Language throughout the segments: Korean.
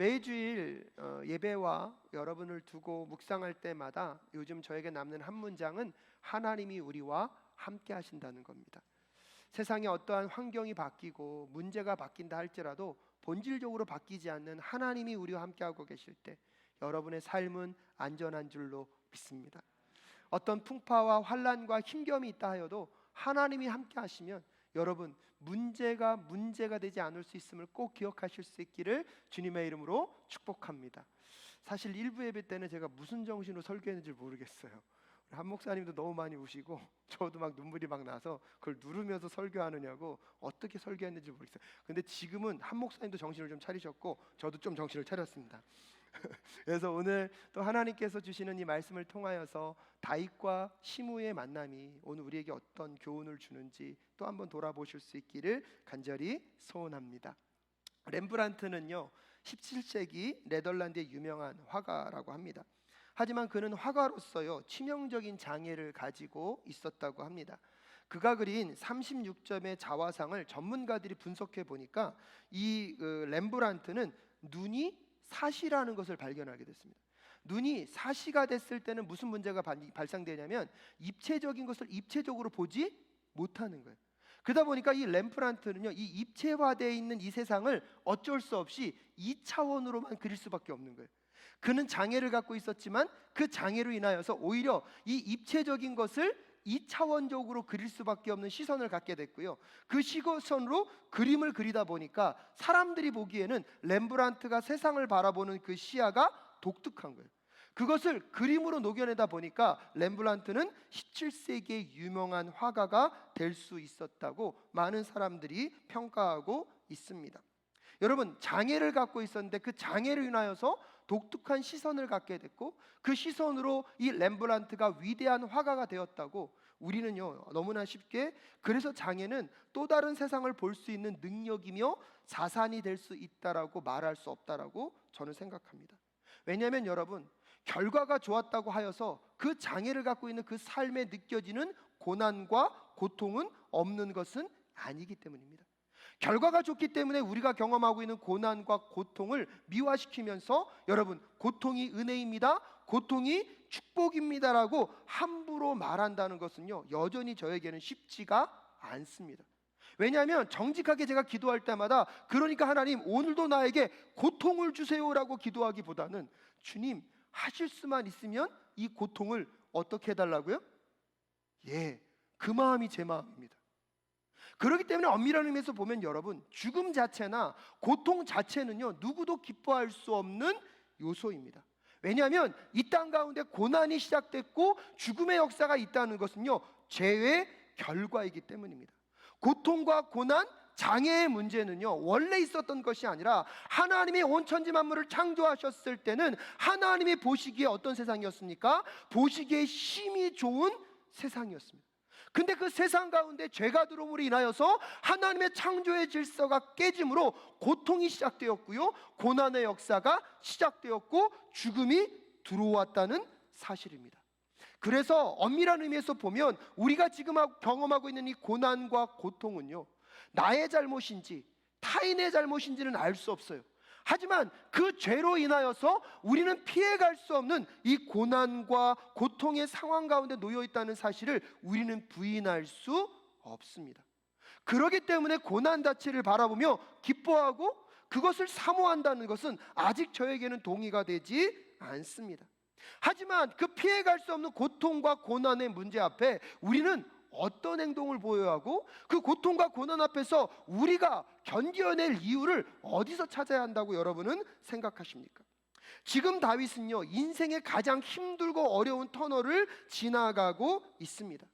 매주일 예배와 여러분을 두고 묵상할 때마다 요즘 저에게 남는 한 문장은 하나님이 우리와 함께 하신다는 겁니다. 세상에 어떠한 환경이 바뀌고 문제가 바뀐다 할지라도 본질적으로 바뀌지 않는 하나님이 우리와 함께하고 계실 때 여러분의 삶은 안전한 줄로 믿습니다. 어떤 풍파와 환난과 힘겨움이 있다 하여도 하나님이 함께 하시면 여러분 문제가 되지 않을 수 있음을 꼭 기억하실 수 있기를 주님의 이름으로 축복합니다. 사실 일부 예배 때는 제가 무슨 정신으로 설교했는지 모르겠어요. 한 목사님도 너무 많이 우시고 저도 막 눈물이 막 나서 그걸 누르면서 설교하느냐고 어떻게 설교했는지 모르겠어요. 근데 지금은 한 목사님도 정신을 좀 차리셨고 저도 좀 정신을 차렸습니다. 그래서 오늘 또 하나님께서 주시는 이 말씀을 통하여서 다윗과 시므의 만남이 오늘 우리에게 어떤 교훈을 주는지 또 한번 돌아보실 수 있기를 간절히 소원합니다. 렘브란트는요 17세기 네덜란드의 유명한 화가라고 합니다. 하지만 그는 화가로서요 치명적인 장애를 가지고 있었다고 합니다. 그가 그린 36점의 자화상을 전문가들이 분석해 보니까 이 렘브란트는 눈이 사시라는 것을 발견하게 됐습니다. 눈이 사시가 됐을 때는 무슨 문제가 발생되냐면 입체적인 것을 입체적으로 보지 못하는 거예요. 그러다 보니까 이 렘브란트는요 이 입체화되어 있는 이 세상을 어쩔 수 없이 2차원으로만 그릴 수밖에 없는 거예요. 그는 장애를 갖고 있었지만 그 장애로 인하여서 오히려 이 입체적인 것을 2차원적으로 그릴 수밖에 없는 시선을 갖게 됐고요. 그 시선으로 그림을 그리다 보니까 사람들이 보기에는 렘브란트가 세상을 바라보는 그 시야가 독특한 거예요. 그것을 그림으로 녹여내다 보니까 렘브란트는 17세기의 유명한 화가가 될 수 있었다고 많은 사람들이 평가하고 있습니다. 여러분 장애를 갖고 있었는데 그 장애로 인하여서 독특한 시선을 갖게 됐고 그 시선으로 이 렘브란트가 위대한 화가가 되었다고 우리는요 너무나 쉽게 그래서 장애는 또 다른 세상을 볼 수 있는 능력이며 자산이 될 수 있다라고 말할 수 없다라고 저는 생각합니다. 왜냐하면 여러분 결과가 좋았다고 하여서 그 장애를 갖고 있는 그 삶에 느껴지는 고난과 고통은 없는 것은 아니기 때문입니다. 결과가 좋기 때문에 우리가 경험하고 있는 고난과 고통을 미화시키면서 여러분 고통이 은혜입니다, 고통이 축복입니다라고 함부로 말한다는 것은요 여전히 저에게는 쉽지가 않습니다. 왜냐하면 정직하게 제가 기도할 때마다 그러니까 하나님 오늘도 나에게 고통을 주세요라고 기도하기보다는 주님 하실 수만 있으면 이 고통을 어떻게 해달라고요? 그 마음이 제 마음입니다. 그렇기 때문에 엄밀한 의미에서 보면 여러분 죽음 자체나 고통 자체는요 누구도 기뻐할 수 없는 요소입니다. 왜냐하면 이 땅 가운데 고난이 시작됐고 죽음의 역사가 있다는 것은요 죄의 결과이기 때문입니다. 고통과 고난, 장애의 문제는요 원래 있었던 것이 아니라 하나님이 온 천지 만물을 창조하셨을 때는 하나님이 보시기에 어떤 세상이었습니까? 보시기에 심히 좋은 세상이었습니다. 근데 그 세상 가운데 죄가 들어옴으로 인하여서 하나님의 창조의 질서가 깨짐으로 고통이 시작되었고요 고난의 역사가 시작되었고 죽음이 들어왔다는 사실입니다. 그래서 엄밀한 의미에서 보면 우리가 지금 경험하고 있는 이 고난과 고통은요 나의 잘못인지 타인의 잘못인지는 알 수 없어요. 하지만 그 죄로 인하여서 우리는 피해갈 수 없는 이 고난과 고통의 상황 가운데 놓여 있다는 사실을 우리는 부인할 수 없습니다. 그렇기 때문에 고난 자체를 바라보며 기뻐하고 그것을 사모한다는 것은 아직 저에게는 동의가 되지 않습니다. 하지만 그 피해갈 수 없는 고통과 고난의 문제 앞에 우리는 어떤 행동을 보여야 하고 그 고통과 고난 앞에서 우리가 견뎌낼 이유를 어디서 찾아야 한다고 여러분은 생각하십니까? 지금 다윗은요 인생의 가장 힘들고 어려운 터널을 지나가고 있습니다.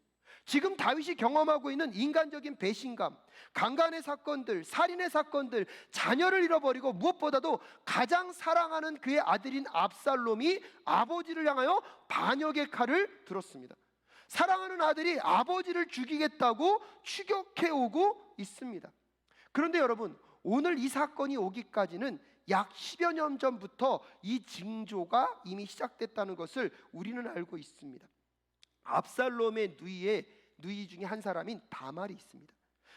지금 다윗이 경험하고 있는 인간적인 배신감, 강간의 사건들, 살인의 사건들, 자녀를 잃어버리고 무엇보다도 가장 사랑하는 그의 아들인 압살롬이 아버지를 향하여 반역의 칼을 들었습니다. 사랑하는 아들이 아버지를 죽이겠다고 추격해오고 있습니다. 그런데 여러분 오늘 이 사건이 오기까지는 약 10여 년 전부터 이 징조가 이미 시작됐다는 것을 우리는 알고 있습니다. 압살롬의 누이 중에 한 사람인 다말이 있습니다.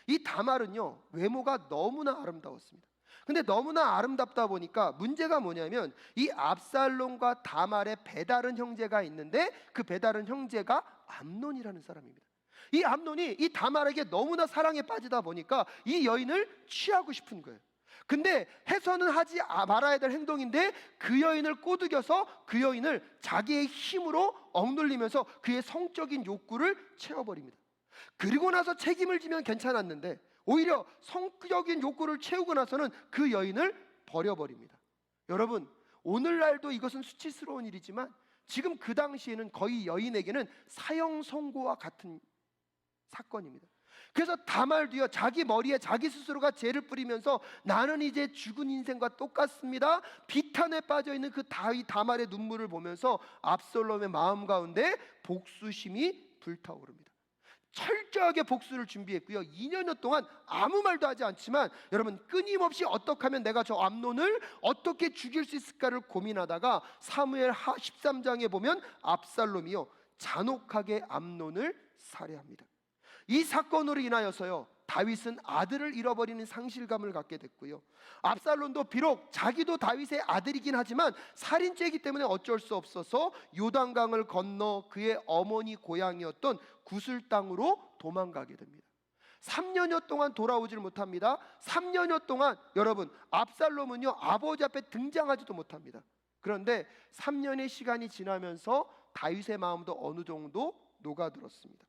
이 다말은요 외모가 너무나 아름다웠습니다. 근데 너무나 아름답다 보니까 문제가 뭐냐면 이 압살롬과 다말의 배다른 형제가 있는데 그 배다른 형제가 암논이라는 사람입니다. 이 암논이 이 다말에게 너무나 사랑에 빠지다 보니까 이 여인을 취하고 싶은 거예요. 근데 해서는 하지 말아야 될 행동인데 그 여인을 꼬드겨서 그 여인을 자기의 힘으로 억눌리면서 그의 성적인 욕구를 채워버립니다. 그리고 나서 책임을 지면 괜찮았는데 오히려 성적인 욕구를 채우고 나서는 그 여인을 버려버립니다. 여러분, 오늘날도 이것은 수치스러운 일이지만 지금 그 당시에는 거의 여인에게는 사형 선고와 같은 사건입니다. 그래서 다말도요, 자기 머리에 자기 스스로가 죄를 뿌리면서 나는 이제 죽은 인생과 똑같습니다, 비탄에 빠져있는 그 다말의 눈물을 보면서 압살롬의 마음 가운데 복수심이 불타오릅니다. 철저하게 복수를 준비했고요, 2년여 동안 아무 말도 하지 않지만 여러분 끊임없이 어떻게 하면 내가 저 암논을 어떻게 죽일 수 있을까를 고민하다가 사무엘하 13장에 보면 압살롬이요 잔혹하게 암논을 살해합니다. 이 사건으로 인하여서요 다윗은 아들을 잃어버리는 상실감을 갖게 됐고요, 압살롬도 비록 자기도 다윗의 아들이긴 하지만 살인죄이기 때문에 어쩔 수 없어서 요단강을 건너 그의 어머니 고향이었던 구슬 땅으로 도망가게 됩니다. 3년여 동안 돌아오질 못합니다. 3년여 동안 여러분 압살롬은요 아버지 앞에 등장하지도 못합니다. 그런데 3년의 시간이 지나면서 다윗의 마음도 어느 정도 녹아들었습니다.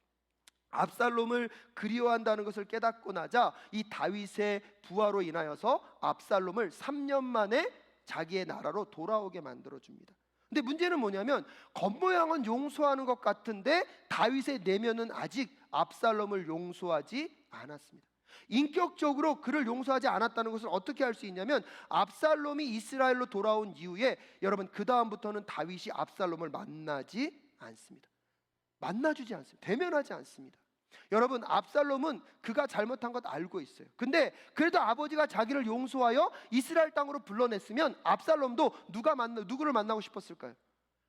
압살롬을 그리워한다는 것을 깨닫고 나자 이 다윗의 부하로 인하여서 압살롬을 3년 만에 자기의 나라로 돌아오게 만들어줍니다. 근데 문제는 뭐냐면 겉모양은 용서하는 것 같은데 다윗의 내면은 아직 압살롬을 용서하지 않았습니다. 인격적으로 그를 용서하지 않았다는 것을 어떻게 알 수 있냐면 압살롬이 이스라엘로 돌아온 이후에 여러분 그 다음부터는 다윗이 압살롬을 만나지 않습니다. 만나주지 않습니다. 대면하지 않습니다. 여러분 압살롬은 그가 잘못한 것 알고 있어요. 근데 그래도 아버지가 자기를 용서하여 이스라엘 땅으로 불러냈으면 압살롬도 누구를 만나고 싶었을까요?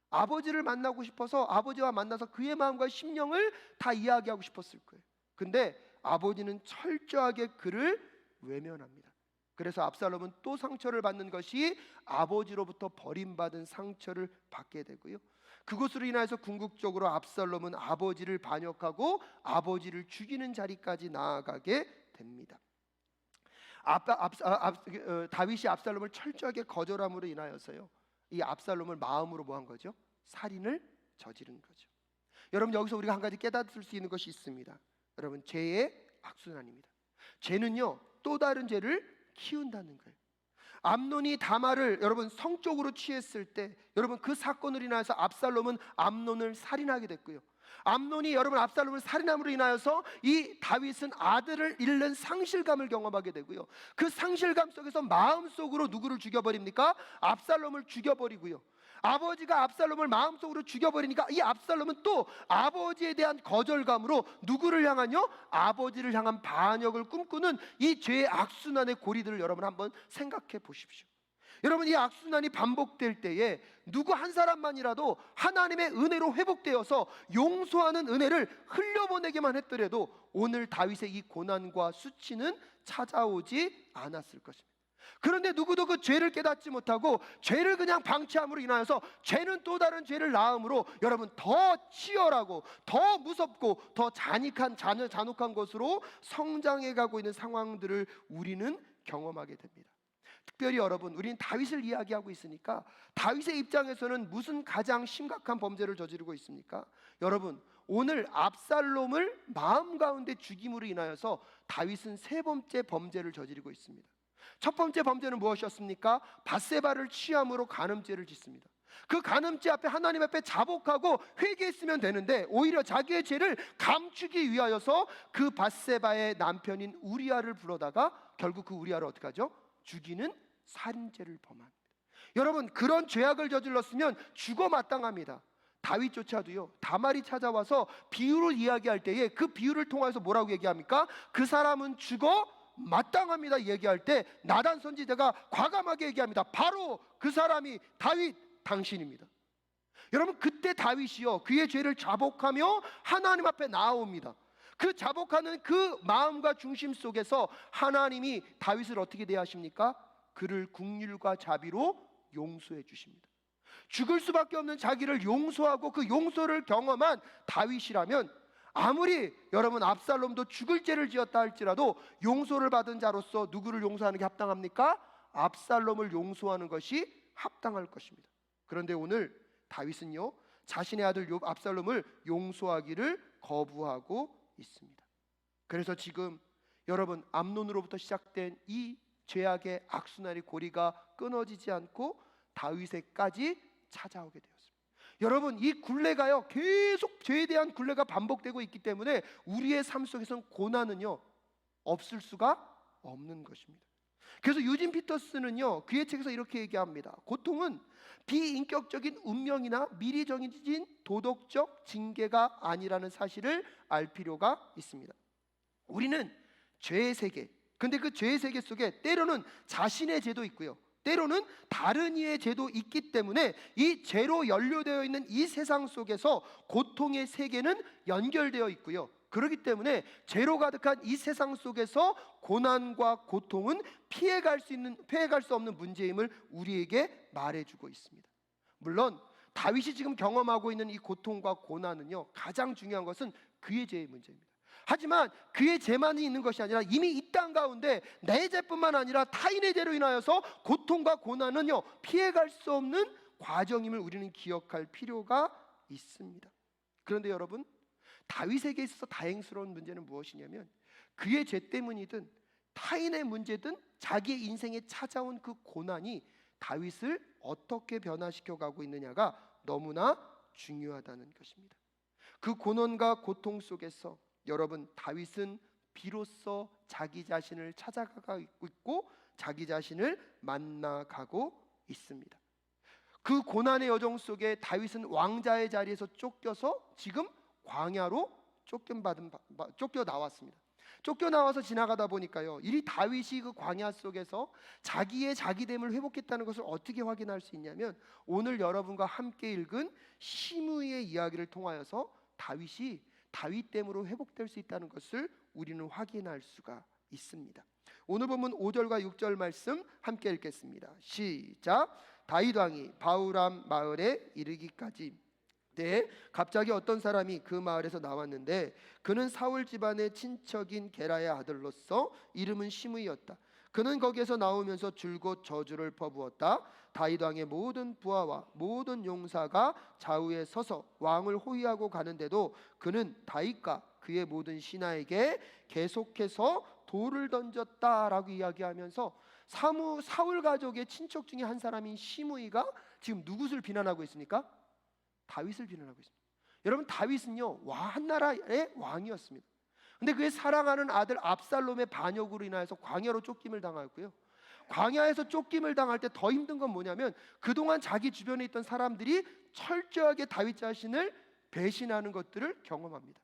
아버지를 만나고 싶어서 아버지와 만나서 그의 마음과 심령을 다 이야기하고 싶었을 거예요. 근데 아버지는 철저하게 그를 외면합니다. 그래서 압살롬은 또 상처를 받는 것이 아버지로부터 버림받은 상처를 받게 되고요, 그것으로 인해서 궁극적으로 압살롬은 아버지를 반역하고 아버지를 죽이는 자리까지 나아가게 됩니다. 다윗이 압살롬을 철저하게 거절함으로 인하여서요 이 압살롬을 마음으로 뭐 한 거죠? 살인을 저지른 거죠. 여러분 여기서 우리가 한 가지 깨닫을 수 있는 것이 있습니다. 여러분 죄의 악순환입니다. 죄는요 또 다른 죄를 키운다는 거예요. 암논이 다말을 여러분 성적으로 취했을 때 여러분 그 사건으로 인하여서 압살롬은 암논을 살인하게 됐고요, 암논이 여러분 압살롬을 살인함으로 인하여서 이 다윗은 아들을 잃는 상실감을 경험하게 되고요, 그 상실감 속에서 마음속으로 누구를 죽여버립니까? 압살롬을 죽여버리고요, 아버지가 압살롬을 마음속으로 죽여버리니까 이 압살롬은 또 아버지에 대한 거절감으로 누구를 향하여? 아버지를 향한 반역을 꿈꾸는 이 죄의 악순환의 고리들을 여러분 한번 생각해 보십시오. 여러분 이 악순환이 반복될 때에 누구 한 사람만이라도 하나님의 은혜로 회복되어서 용서하는 은혜를 흘려보내기만 했더라도 오늘 다윗의 이 고난과 수치는 찾아오지 않았을 것입니다. 그런데 누구도 그 죄를 깨닫지 못하고 죄를 그냥 방치함으로 인하여서 죄는 또 다른 죄를 낳음으로 여러분 더 치열하고 더 무섭고 더 잔혹한 것으로 성장해 가고 있는 상황들을 우리는 경험하게 됩니다. 특별히 여러분 우리는 다윗을 이야기하고 있으니까 다윗의 입장에서는 무슨 가장 심각한 범죄를 저지르고 있습니까? 여러분 오늘 압살롬을 마음 가운데 죽임으로 인하여서 다윗은 세 번째 범죄를 저지르고 있습니다. 첫 번째 범죄는 무엇이었습니까? 밧세바를 취함으로 간음죄를 짓습니다. 그 간음죄 앞에 하나님 앞에 자복하고 회개했으면 되는데 오히려 자기의 죄를 감추기 위하여서 그 밧세바의 남편인 우리아를 불러다가 결국 그 우리아를 어떻게 하죠? 죽이는 살인죄를 범합니다. 여러분 그런 죄악을 저질렀으면 죽어 마땅합니다. 다윗조차도요 다말이 찾아와서 비유를 이야기할 때에 그 비유를 통해서 뭐라고 얘기합니까? 그 사람은 죽어 마땅합니다 얘기할 때 나단 선지자가 과감하게 얘기합니다. 바로 그 사람이 다윗 당신입니다. 여러분 그때 다윗이요 그의 죄를 자복하며 하나님 앞에 나아옵니다. 그 자복하는 그 마음과 중심 속에서 하나님이 다윗을 어떻게 대하십니까? 그를 긍휼과 자비로 용서해 주십니다. 죽을 수밖에 없는 자기를 용서하고 그 용서를 경험한 다윗이라면 아무리 여러분 압살롬도 죽을 죄를 지었다 할지라도 용서를 받은 자로서 누구를 용서하는 게 합당합니까? 압살롬을 용서하는 것이 합당할 것입니다. 그런데 오늘 다윗은요, 자신의 아들 압살롬을 용서하기를 거부하고 있습니다. 그래서 지금 여러분 암논으로부터 시작된 이 죄악의 악순환의 고리가 끊어지지 않고 다윗에까지 찾아오게 되었습니다. 여러분, 이 굴레가요 계속 죄에 대한 굴레가 반복되고 있기 때문에 우리의 삶 속에서는 고난은요 없을 수가 없는 것입니다. 그래서 유진 피터스는요 그의 책에서 이렇게 얘기합니다. 고통은 비인격적인 운명이나 미리 정해진 도덕적 징계가 아니라는 사실을 알 필요가 있습니다. 우리는 죄의 세계, 근데 그 죄의 세계 속에 때로는 자신의 죄도 있고요, 때로는 다른 이의 죄도 있기 때문에 이 죄로 연루되어 있는 이 세상 속에서 고통의 세계는 연결되어 있고요, 그렇기 때문에 죄로 가득한 이 세상 속에서 고난과 고통은 피해갈 수 없는 문제임을 우리에게 말해주고 있습니다. 물론 다윗이 지금 경험하고 있는 이 고통과 고난은요 가장 중요한 것은 그의 죄의 문제입니다. 하지만 그의 죄만이 있는 것이 아니라 이미 이 땅 가운데 내 죄뿐만 아니라 타인의 죄로 인하여서 고통과 고난은요 피해갈 수 없는 과정임을 우리는 기억할 필요가 있습니다. 그런데 여러분, 다윗에게 있어서 다행스러운 문제는 무엇이냐면 그의 죄 때문이든 타인의 문제든 자기의 인생에 찾아온 그 고난이 다윗을 어떻게 변화시켜 가고 있느냐가 너무나 중요하다는 것입니다. 그 고난과 고통 속에서 여러분, 다윗은 비로소 자기 자신을 찾아가고 있고 자기 자신을 만나가고 있습니다. 그 고난의 여정 속에 다윗은 왕자의 자리에서 쫓겨서 지금 광야로 쫓겨나왔습니다. 쫓겨나와서 지나가다 보니까요, 이 다윗이 그 광야 속에서 자기의 자기됨을 회복했다는 것을 어떻게 확인할 수 있냐면 오늘 여러분과 함께 읽은 시므이의 이야기를 통하여서 다윗이 다윗됨으로 회복될 수 있다는 것을 우리는 확인할 수가 있습니다. 오늘 본문 5절과 6절 말씀 함께 읽겠습니다. 시작. 다윗 왕이 바후람 마을에 이르기까지 갑자기 어떤 사람이 그 마을에서 나왔는데 그는 사울 집안의 친척인 게라의 아들로서 이름은 시므이였다. 그는 거기에서 나오면서 줄곧 저주를 퍼부었다. 다윗 왕의 모든 부하와 모든 용사가 좌우에 서서 왕을 호위하고 가는데도 그는 다윗과 그의 모든 신하에게 계속해서 돌을 던졌다라고 이야기하면서 사울 가족의 친척 중에 한 사람인 시므이가 지금 누구를 비난하고 있습니까? 다윗을 비난하고 있습니다. 여러분, 다윗은요 한 나라의 왕이었습니다. 근데 그의 사랑하는 아들 압살롬의 반역으로 인하여서 광야로 쫓김을 당하였고요, 광야에서 쫓김을 당할 때 더 힘든 건 뭐냐면 그동안 자기 주변에 있던 사람들이 철저하게 다윗 자신을 배신하는 것들을 경험합니다.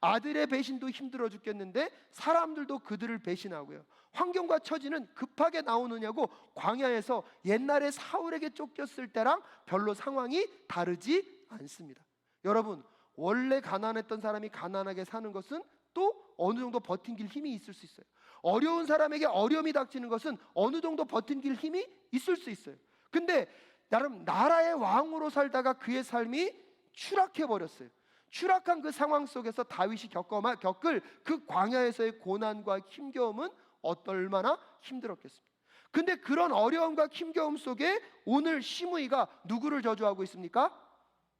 아들의 배신도 힘들어 죽겠는데 사람들도 그들을 배신하고요, 환경과 처지는 급하게 나오느냐고 광야에서 옛날에 사울에게 쫓겼을 때랑 별로 상황이 다르지 않습니다. 여러분, 원래 가난했던 사람이 가난하게 사는 것은 또 어느 정도 버틴길 힘이 있을 수 있어요. 어려운 사람에게 어려움이 닥치는 것은 어느 정도 버틴길 힘이 있을 수 있어요. 근데 여러분, 나라의 왕으로 살다가 그의 삶이 추락해 버렸어요. 추락한 그 상황 속에서 다윗이 겪을 그 광야에서의 고난과 힘겨움은 얼마나 힘들었겠습니까? 근데 그런 어려움과 힘겨움 속에 오늘 시므이가 누구를 저주하고 있습니까?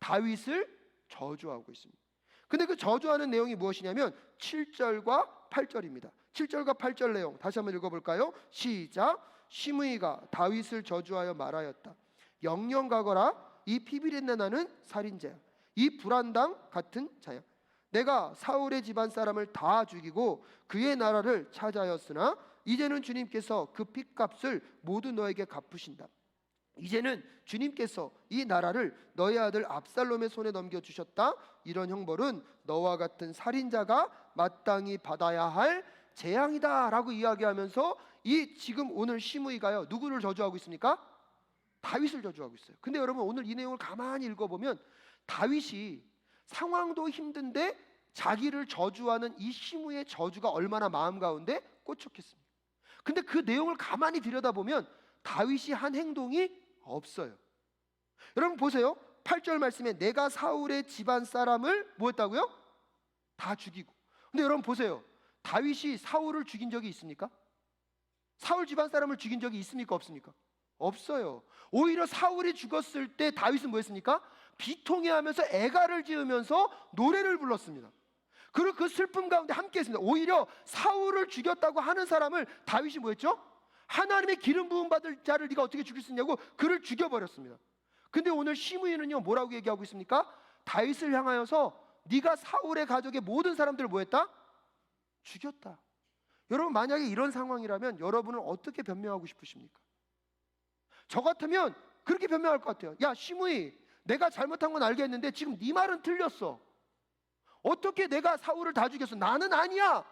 다윗을 저주하고 있습니다. 근데 그 저주하는 내용이 무엇이냐면 7절과 8절입니다. 7절과 8절 내용 다시 한번 읽어볼까요? 시작. 시므이가 다윗을 저주하여 말하였다. 영영 가거라. 이 피비린내 나는 살인자야. 이 불안당 같은 자야. 내가 사울의 집안 사람을 다 죽이고 그의 나라를 차지하였으나 이제는 주님께서 그 핏값을 모두 너에게 갚으신다. 이제는 주님께서 이 나라를 너의 아들 압살롬의 손에 넘겨주셨다. 이런 형벌은 너와 같은 살인자가 마땅히 받아야 할 재앙이다 라고 이야기하면서 이 지금 오늘 시므이가요 누구를 저주하고 있습니까? 다윗을 저주하고 있어요. 근데 여러분, 오늘 이 내용을 가만히 읽어보면 다윗이 상황도 힘든데 자기를 저주하는 이 시므이의 저주가 얼마나 마음 가운데 꽂혔겠습니까? 근데 그 내용을 가만히 들여다보면 다윗이 한 행동이 없어요. 여러분 보세요. 8절 말씀에 내가 사울의 집안 사람을 뭐 했다고요? 다 죽이고. 근데 여러분 보세요. 다윗이 사울을 죽인 적이 있습니까? 사울 집안 사람을 죽인 적이 있습니까? 없습니까? 없어요. 오히려 사울이 죽었을 때 다윗은 뭐 했습니까? 비통해하면서 애가를 지으면서 노래를 불렀습니다. 그리고 그 슬픔 가운데 함께 했습니다. 오히려 사울을 죽였다고 하는 사람을 다윗이 뭐 했죠? 하나님의 기름 부음 받을 자를 네가 어떻게 죽일 수 있냐고 그를 죽여버렸습니다. 근데 오늘 시므이는요 뭐라고 얘기하고 있습니까? 다윗을 향하여서 네가 사울의 가족의 모든 사람들을 뭐 했다? 죽였다. 여러분 만약에 이런 상황이라면 여러분은 어떻게 변명하고 싶으십니까? 저 같으면 그렇게 변명할 것 같아요. 야 시므이, 내가 잘못한 건 알겠는데 지금 네 말은 틀렸어. 어떻게 내가 사울을 다 죽였어? 나는 아니야.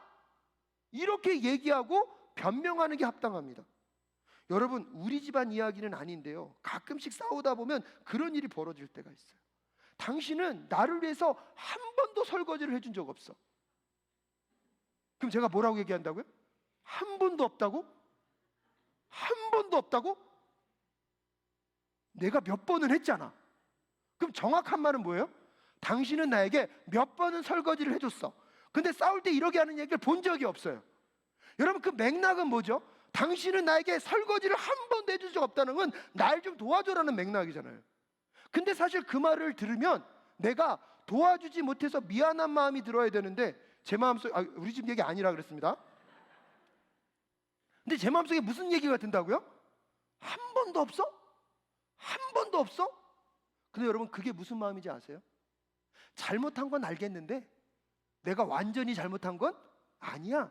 이렇게 얘기하고 변명하는 게 합당합니다. 여러분 우리 집안 이야기는 아닌데요, 가끔씩 싸우다 보면 그런 일이 벌어질 때가 있어요. 당신은 나를 위해서 한 번도 설거지를 해준 적 없어. 그럼 제가 뭐라고 얘기한다고요? 한 번도 없다고? 한 번도 없다고? 내가 몇 번은 했잖아. 그럼 정확한 말은 뭐예요? 당신은 나에게 몇 번은 설거지를 해줬어. 근데 싸울 때 이렇게 하는 얘기를 본 적이 없어요. 여러분 그 맥락은 뭐죠? 당신은 나에게 설거지를 한 번도 해준 적 없다는 건 날 좀 도와줘라는 맥락이잖아요. 근데 사실 그 말을 들으면 내가 도와주지 못해서 미안한 마음이 들어야 되는데 제 마음속에 우리 집 얘기 아니라 그랬습니다. 근데 제 마음속에 무슨 얘기가 든다고요? 한 번도 없어? 한 번도 없어? 근데 여러분 그게 무슨 마음인지 아세요? 잘못한 건 알겠는데 내가 완전히 잘못한 건 아니야.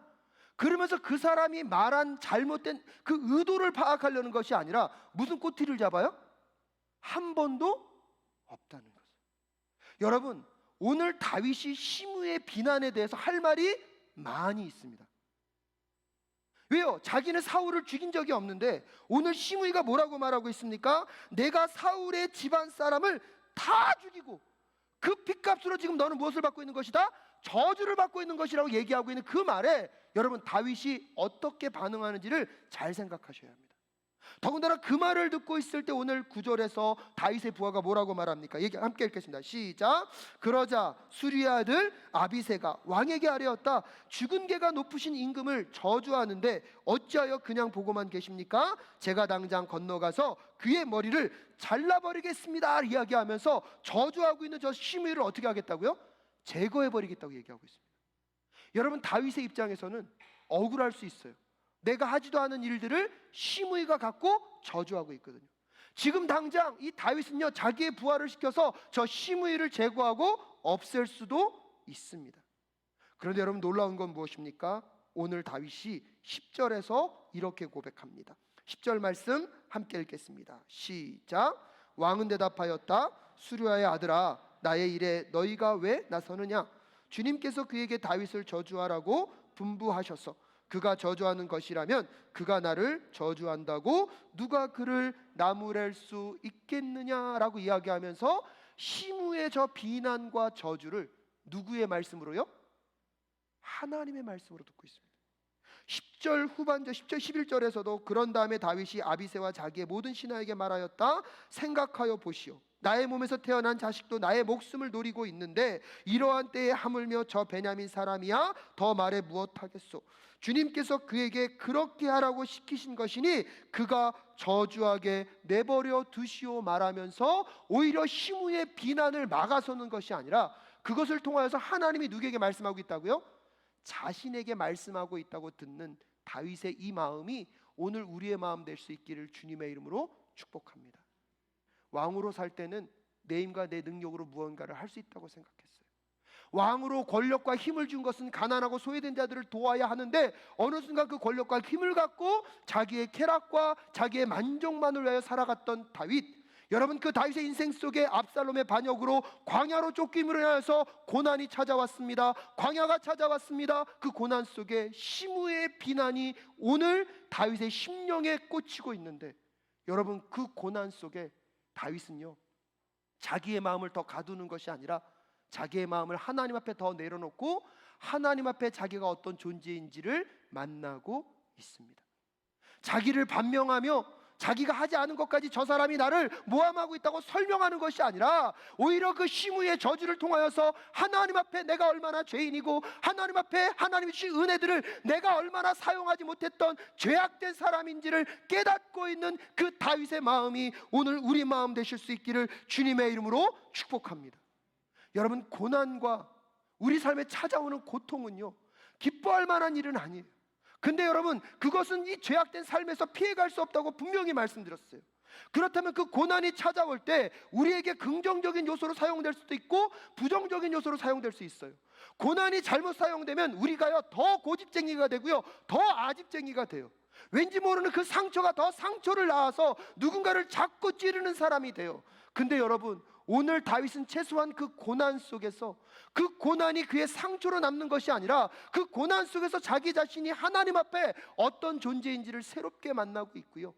그러면서 그 사람이 말한 잘못된 그 의도를 파악하려는 것이 아니라 무슨 꼬투리를 잡아요? 한 번도 없다는 거죠. 여러분 오늘 다윗이 시므의 비난에 대해서 할 말이 많이 있습니다. 왜요? 자기는 사울을 죽인 적이 없는데 오늘 시므이가 뭐라고 말하고 있습니까? 내가 사울의 집안 사람을 다 죽이고 그 핏값으로 지금 너는 무엇을 받고 있는 것이다? 저주를 받고 있는 것이라고 얘기하고 있는 그 말에 여러분 다윗이 어떻게 반응하는지를 잘 생각하셔야 합니다. 더군다나 그 말을 듣고 있을 때 오늘 9절에서 다윗의 부하가 뭐라고 말합니까? 함께 읽겠습니다. 시작. 그러자 수리의 아들 아비새가 왕에게 아뢰었다. 죽은 개가 높으신 임금을 저주하는데 어찌하여 그냥 보고만 계십니까? 제가 당장 건너가서 그의 머리를 잘라버리겠습니다 이야기하면서 저주하고 있는 저 시므이를 어떻게 하겠다고요? 제거해버리겠다고 얘기하고 있습니다. 여러분 다윗의 입장에서는 억울할 수 있어요. 내가 하지도 않은 일들을 시므이가 갖고 저주하고 있거든요. 지금 당장 이 다윗은요 자기의 부하를 시켜서 저 시므이를 제거하고 없앨 수도 있습니다. 그런데 여러분 놀라운 건 무엇입니까? 오늘 다윗이 10절에서 이렇게 고백합니다. 10절 말씀 함께 읽겠습니다. 시작. 왕은 대답하였다. 수르야의 아들아, 나의 일에 너희가 왜 나서느냐? 주님께서 그에게 다윗을 저주하라고 분부하셔서 그가 저주하는 것이라면 그가 나를 저주한다고 누가 그를 나무랄 수 있겠느냐라고 이야기하면서 시므의 저 비난과 저주를 누구의 말씀으로요? 하나님의 말씀으로 듣고 있습니다. 10절 후반절 10절 11절에서도 그런 다음에 다윗이 아비새와 자기의 모든 신하에게 말하였다. 생각하여 보시오. 나의 몸에서 태어난 자식도 나의 목숨을 노리고 있는데 이러한 때에 하물며 저 베냐민 사람이야 더 말해 무엇하겠소. 주님께서 그에게 그렇게 하라고 시키신 것이니 그가 저주하게 내버려 두시오 말하면서 오히려 시므의 비난을 막아서는 것이 아니라 그것을 통하여서 하나님이 누구에게 말씀하고 있다고요? 자신에게 말씀하고 있다고 듣는 다윗의 이 마음이 오늘 우리의 마음 될 수 있기를 주님의 이름으로 축복합니다. 왕으로 살 때는 내 힘과 내 능력으로 무언가를 할 수 있다고 생각했어요. 왕으로 권력과 힘을 준 것은 가난하고 소외된 자들을 도와야 하는데 어느 순간 그 권력과 힘을 갖고 자기의 쾌락과 자기의 만족만을 위하여 살아갔던 다윗. 여러분 그 다윗의 인생 속에 압살롬의 반역으로 광야로 쫓김으로 인하여서 고난이 찾아왔습니다. 광야가 찾아왔습니다. 그 고난 속에 시므의 비난이 오늘 다윗의 심령에 꽂히고 있는데 여러분 그 고난 속에 다윗은요 자기의 마음을 더 가두는 것이 아니라 자기의 마음을 하나님 앞에 더 내려놓고 하나님 앞에 자기가 어떤 존재인지를 만나고 있습니다. 자기를 반명하며 자기가 하지 않은 것까지 저 사람이 나를 모함하고 있다고 설명하는 것이 아니라 오히려 그 시므이의 저주를 통하여서 하나님 앞에 내가 얼마나 죄인이고 하나님 앞에 하나님이 주신 은혜들을 내가 얼마나 사용하지 못했던 죄악된 사람인지를 깨닫고 있는 그 다윗의 마음이 오늘 우리 마음 되실 수 있기를 주님의 이름으로 축복합니다. 여러분, 고난과 우리 삶에 찾아오는 고통은요, 기뻐할 만한 일은 아니에요. 근데 여러분, 그것은 이 죄악된 삶에서 피해갈 수 없다고 분명히 말씀드렸어요. 그렇다면 그 고난이 찾아올 때 우리에게 긍정적인 요소로 사용될 수도 있고 부정적인 요소로 사용될 수 있어요. 고난이 잘못 사용되면 우리가요 더 고집쟁이가 되고요 더 아집쟁이가 돼요. 왠지 모르는 그 상처가 더 상처를 낳아서 누군가를 자꾸 찌르는 사람이 돼요. 근데 여러분, 오늘 다윗은 최소한 그 고난 속에서 그 고난이 그의 상처로 남는 것이 아니라 그 고난 속에서 자기 자신이 하나님 앞에 어떤 존재인지를 새롭게 만나고 있고요,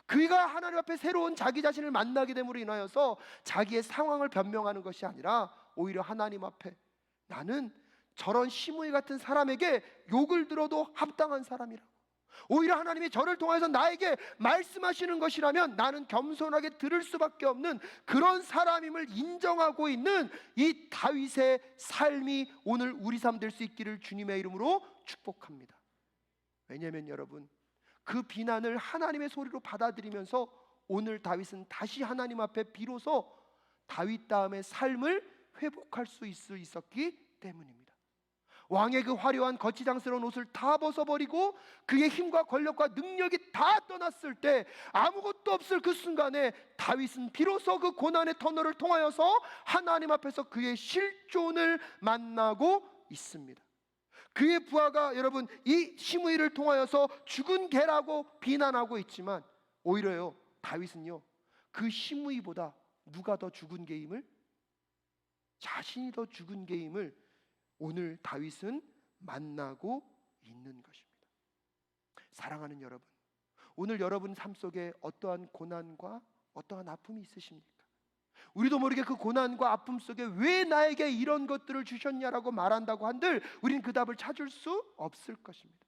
그가 하나님 앞에 새로운 자기 자신을 만나게 됨으로 인하여서 자기의 상황을 변명하는 것이 아니라 오히려 하나님 앞에 나는 저런 시므이 같은 사람에게 욕을 들어도 합당한 사람이라, 오히려 하나님이 저를 통해서 나에게 말씀하시는 것이라면 나는 겸손하게 들을 수밖에 없는 그런 사람임을 인정하고 있는 이 다윗의 삶이 오늘 우리 삶 될 수 있기를 주님의 이름으로 축복합니다. 왜냐하면 여러분, 그 비난을 하나님의 소리로 받아들이면서 오늘 다윗은 다시 하나님 앞에 비로소 다윗 다음의 삶을 회복할 수 있었기 때문입니다. 왕의 그 화려한 거치장스러운 옷을 다 벗어버리고 그의 힘과 권력과 능력이 다 떠났을 때, 아무것도 없을 그 순간에 다윗은 비로소 그 고난의 터널을 통하여서 하나님 앞에서 그의 실존을 만나고 있습니다. 그의 부하가 여러분 이 시므이를 통하여서 죽은 개라고 비난하고 있지만 오히려요 다윗은요 그 시므이보다 누가 더 죽은 개임을, 자신이 더 죽은 개임을 오늘 다윗은 만나고 있는 것입니다. 사랑하는 여러분, 오늘 여러분 삶 속에 어떠한 고난과 어떠한 아픔이 있으십니까? 우리도 모르게 그 고난과 아픔 속에 왜 나에게 이런 것들을 주셨냐라고 말한다고 한들 우리는 그 답을 찾을 수 없을 것입니다.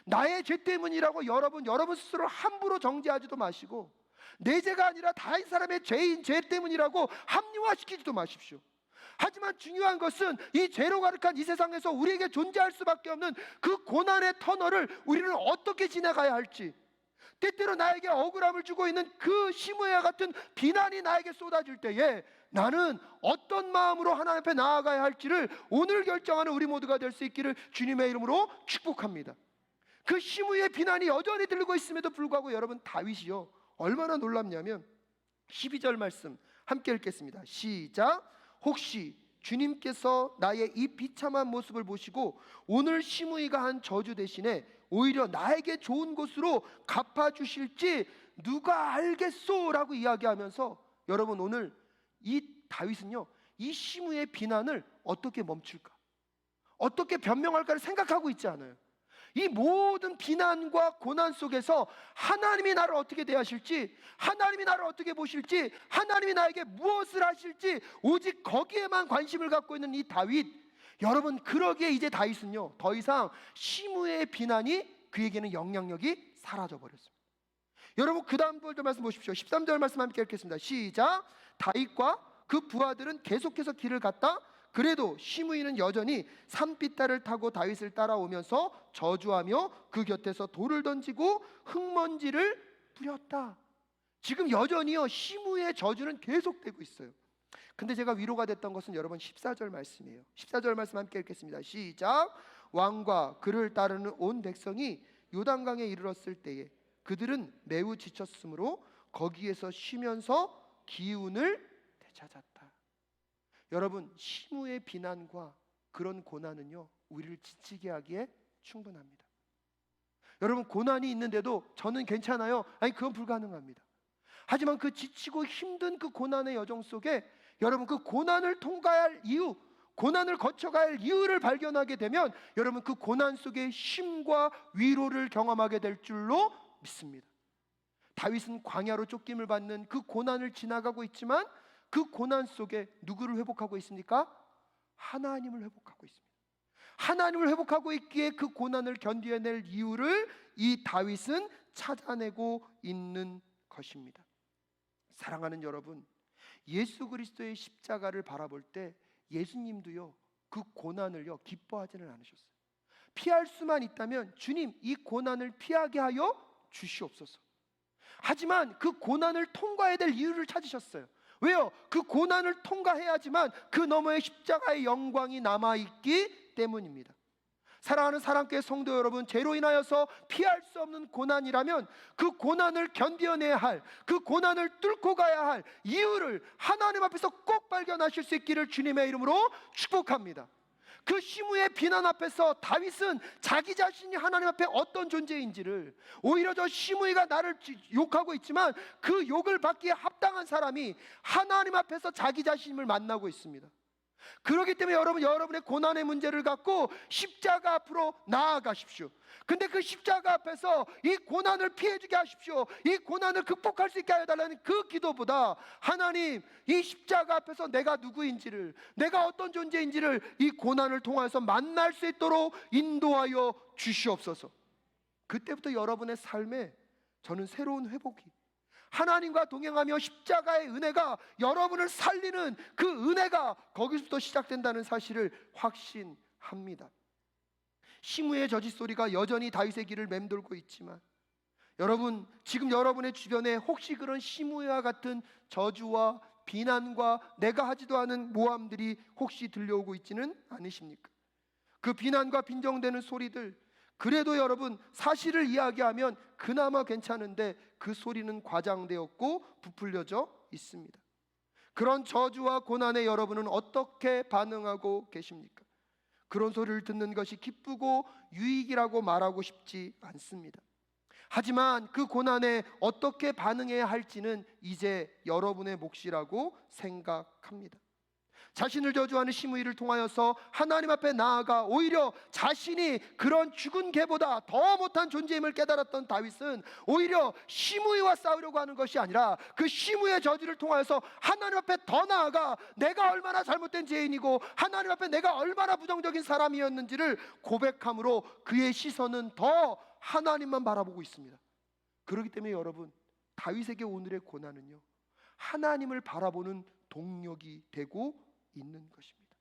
나의 죄 때문이라고 여러분 스스로 함부로 정죄하지도 마시고, 내 죄가 아니라 다른 사람의 죄 때문이라고 합리화시키지도 마십시오. 하지만 중요한 것은 이 죄로 가득한 이 세상에서 우리에게 존재할 수밖에 없는 그 고난의 터널을 우리는 어떻게 지나가야 할지, 때때로 나에게 억울함을 주고 있는 그 시므이와 같은 비난이 나에게 쏟아질 때에 나는 어떤 마음으로 하나님 앞에 나아가야 할지를 오늘 결정하는 우리 모두가 될 수 있기를 주님의 이름으로 축복합니다. 그 시므이의 비난이 여전히 들리고 있음에도 불구하고 여러분, 다윗이요 얼마나 놀랍냐면 12절 말씀 함께 읽겠습니다. 시작. 혹시 주님께서 나의 이 비참한 모습을 보시고 오늘 시므이가 한 저주 대신에 오히려 나에게 좋은 것으로 갚아주실지 누가 알겠소? 라고 이야기하면서 여러분, 오늘 이 다윗은요 이 시므이의 비난을 어떻게 멈출까, 어떻게 변명할까를 생각하고 있지 않아요. 이 모든 비난과 고난 속에서 하나님이 나를 어떻게 대하실지, 하나님이 나를 어떻게 보실지, 하나님이 나에게 무엇을 하실지 오직 거기에만 관심을 갖고 있는 이 다윗, 여러분 그러기에 이제 다윗은요 더 이상 시므이의 비난이 그에게는 영향력이 사라져 버렸습니다. 여러분 그 다음 절 말씀 보십시오. 13절 말씀 함께 읽겠습니다. 시작. 다윗과 그 부하들은 계속해서 길을 갔다. 그래도 시므이는 여전히 산빛달을 타고 다윗을 따라오면서 저주하며 그 곁에서 돌을 던지고 흙먼지를 뿌렸다. 지금 여전히요 시므이의 저주는 계속되고 있어요. 근데 제가 위로가 됐던 것은 여러분 14절 말씀이에요. 14절 말씀 함께 읽겠습니다. 시작. 왕과 그를 따르는 온 백성이 요단강에 이르렀을 때에 그들은 매우 지쳤으므로 거기에서 쉬면서 기운을 되찾았다. 여러분, 시므이의 비난과 그런 고난은요 우리를 지치게 하기에 충분합니다. 여러분, 고난이 있는데도 저는 괜찮아요, 아니 그건 불가능합니다. 하지만 그 지치고 힘든 그 고난의 여정 속에 여러분 그 고난을 통과할 이유, 고난을 거쳐가야 할 이유를 발견하게 되면 여러분 그 고난 속에 쉼과 위로를 경험하게 될 줄로 믿습니다. 다윗은 광야로 쫓김을 받는 그 고난을 지나가고 있지만 그 고난 속에 누구를 회복하고 있습니까? 하나님을 회복하고 있습니다. 하나님을 회복하고 있기에 그 고난을 견뎌낼 이유를 이 다윗은 찾아내고 있는 것입니다. 사랑하는 여러분, 예수 그리스도의 십자가를 바라볼 때 예수님도요, 그 고난을요 기뻐하지는 않으셨어요. 피할 수만 있다면 주님, 이 고난을 피하게 하여 주시옵소서. 하지만 그 고난을 통과해야 될 이유를 찾으셨어요. 왜요? 그 고난을 통과해야지만 그 너머에 십자가의 영광이 남아있기 때문입니다. 사랑하는 사랑교회 성도 여러분, 죄로 인하여서 피할 수 없는 고난이라면 그 고난을 견뎌내야 할, 그 고난을 뚫고 가야 할 이유를 하나님 앞에서 꼭 발견하실 수 있기를 주님의 이름으로 축복합니다. 그 시므의 비난 앞에서 다윗은 자기 자신이 하나님 앞에 어떤 존재인지를, 오히려 저 시므이가 나를 욕하고 있지만 그 욕을 받기에 합당한 사람이 하나님 앞에서 자기 자신을 만나고 있습니다. 그렇기 때문에 여러분, 여러분의 고난의 문제를 갖고 십자가 앞으로 나아가십시오. 근데 그 십자가 앞에서 이 고난을 피해주게 하십시오, 이 고난을 극복할 수 있게 해달라는 그 기도보다 하나님, 이 십자가 앞에서 내가 누구인지를, 내가 어떤 존재인지를 이 고난을 통해서 만날 수 있도록 인도하여 주시옵소서. 그때부터 여러분의 삶에 저는 새로운 회복이, 하나님과 동행하며 십자가의 은혜가 여러분을 살리는 그 은혜가 거기서부터 시작된다는 사실을 확신합니다. 시므의 저짓 소리가 여전히 다윗의 길을 맴돌고 있지만, 여러분, 지금 여러분의 주변에 혹시 그런 시므와 같은 저주와 비난과 내가 하지도 않은 모함들이 혹시 들려오고 있지는 않으십니까? 그 비난과 빈정대는 소리들, 그래도 여러분 사실을 이야기하면 그나마 괜찮은데 그 소리는 과장되었고 부풀려져 있습니다. 그런 저주와 고난에 여러분은 어떻게 반응하고 계십니까? 그런 소리를 듣는 것이 기쁘고 유익이라고 말하고 싶지 않습니다. 하지만 그 고난에 어떻게 반응해야 할지는 이제 여러분의 몫이라고 생각합니다. 자신을 저주하는 시므이를 통하여서 하나님 앞에 나아가 오히려 자신이 그런 죽은 개보다 더 못한 존재임을 깨달았던 다윗은 오히려 시므이와 싸우려고 하는 것이 아니라 그 시므이의 저주를 통하여서 하나님 앞에 더 나아가 내가 얼마나 잘못된 죄인이고 하나님 앞에 내가 얼마나 부정적인 사람이었는지를 고백함으로 그의 시선은 더 하나님만 바라보고 있습니다. 그렇기 때문에 여러분, 다윗에게 오늘의 고난은요, 하나님을 바라보는 동력이 되고 있는 것입니다.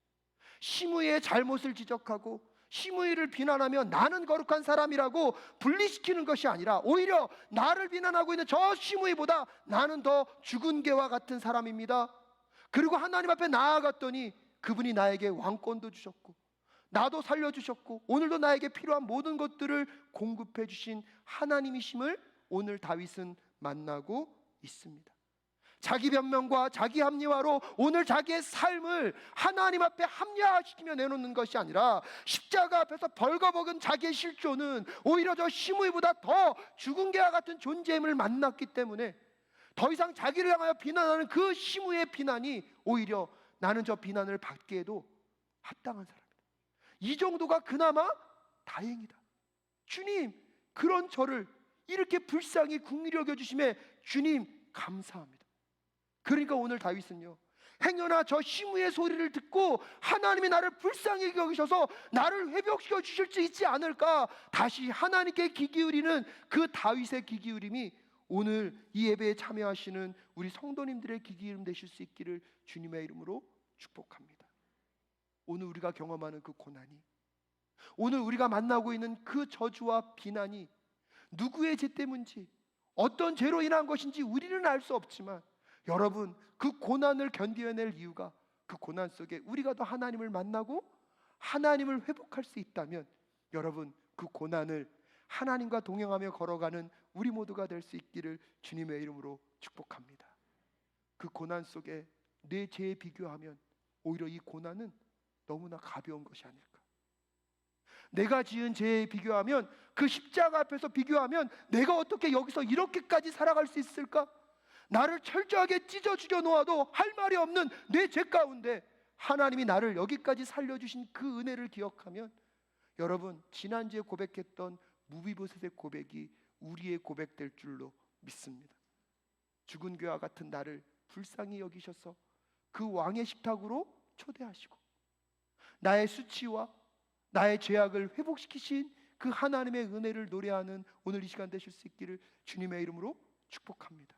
시므이의 잘못을 지적하고 시므이를 비난하며 나는 거룩한 사람이라고 분리시키는 것이 아니라 오히려 나를 비난하고 있는 저 시므이보다 나는 더 죽은 개와 같은 사람입니다. 그리고 하나님 앞에 나아갔더니 그분이 나에게 왕권도 주셨고 나도 살려주셨고 오늘도 나에게 필요한 모든 것들을 공급해 주신 하나님이심을 오늘 다윗은 만나고 있습니다. 자기 변명과 자기 합리화로 오늘 자기의 삶을 하나님 앞에 합리화시키며 내놓는 것이 아니라 십자가 앞에서 벌거벗은 자기의 실존은 오히려 저 시므이보다 더 죽은 개와 같은 존재임을 만났기 때문에 더 이상 자기를 향하여 비난하는 그 시므이의 비난이 오히려 나는 저 비난을 받기에도 합당한 사람이다. 이 정도가 그나마 다행이다. 주님, 그런 저를 이렇게 불쌍히 긍휼히 여겨주심에 주님 감사합니다. 그러니까 오늘 다윗은요, 행여나 저 시므의 소리를 듣고 하나님이 나를 불쌍히 여기셔서 나를 회복시켜 주실 수 있지 않을까, 다시 하나님께 귀 기울이는 그 다윗의 귀 기울임이 오늘 이 예배에 참여하시는 우리 성도님들의 귀 기울임 되실 수 있기를 주님의 이름으로 축복합니다. 오늘 우리가 경험하는 그 고난이, 오늘 우리가 만나고 있는 그 저주와 비난이 누구의 죄 때문인지, 어떤 죄로 인한 것인지 우리는 알 수 없지만 여러분, 그 고난을 견뎌낼 이유가 그 고난 속에 우리가 더 하나님을 만나고 하나님을 회복할 수 있다면 여러분, 그 고난을 하나님과 동행하며 걸어가는 우리 모두가 될 수 있기를 주님의 이름으로 축복합니다. 그 고난 속에 내 죄에 비교하면 오히려 이 고난은 너무나 가벼운 것이 아닐까. 내가 지은 죄에 비교하면, 그 십자가 앞에서 비교하면 내가 어떻게 여기서 이렇게까지 살아갈 수 있을까? 나를 철저하게 찢어 죽여 놓아도 할 말이 없는 내 죄 가운데 하나님이 나를 여기까지 살려주신 그 은혜를 기억하면 여러분, 지난주에 고백했던 무비보셋의 고백이 우리의 고백될 줄로 믿습니다. 죽은 괴와 같은 나를 불쌍히 여기셔서 그 왕의 식탁으로 초대하시고 나의 수치와 나의 죄악을 회복시키신 그 하나님의 은혜를 노래하는 오늘 이 시간 되실 수 있기를 주님의 이름으로 축복합니다.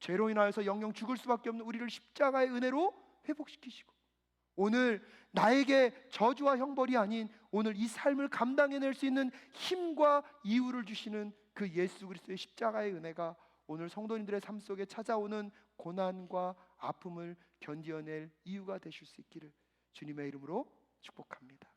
죄로 인하여서 영영 죽을 수밖에 없는 우리를 십자가의 은혜로 회복시키시고, 오늘 나에게 저주와 형벌이 아닌 오늘 이 삶을 감당해낼 수 있는 힘과 이유를 주시는 그 예수 그리스도의 십자가의 은혜가 오늘 성도님들의 삶 속에 찾아오는 고난과 아픔을 견디어낼 이유가 되실 수 있기를 주님의 이름으로 축복합니다.